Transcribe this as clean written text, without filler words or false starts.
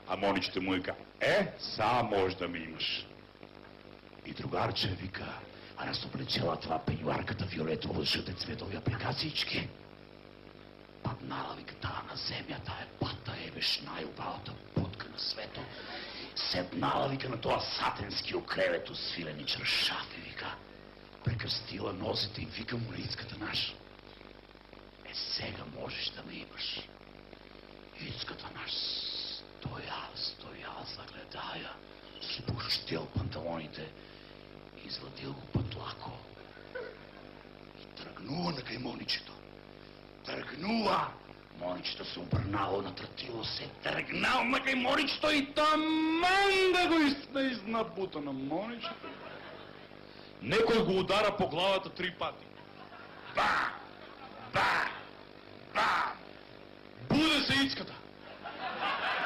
А Моничето му вика, са може да ми имаш. И другарче вика, а аз облечела това пенюарката виолетово жълте цветови апликациички. Паднала вика тая на земята, пата ебеш най-обалата путка на свето. Седнала вика на това сатенски окревето свилени чаршафи вика. Прекръстила нозите и вика молицката наша. Сега можеш да ме имаш. Иската наш стоял, загледая, спущил панталоните, извадил го пътлако и тръгнува на кай Моничето. Тръгнува! Моничето се обърнало, натратило се, тръгнал на кай Моничето и таман да го изнабута на Моничето. Некой го удара по главата 3 пъти. Ба! Буде се Ицката.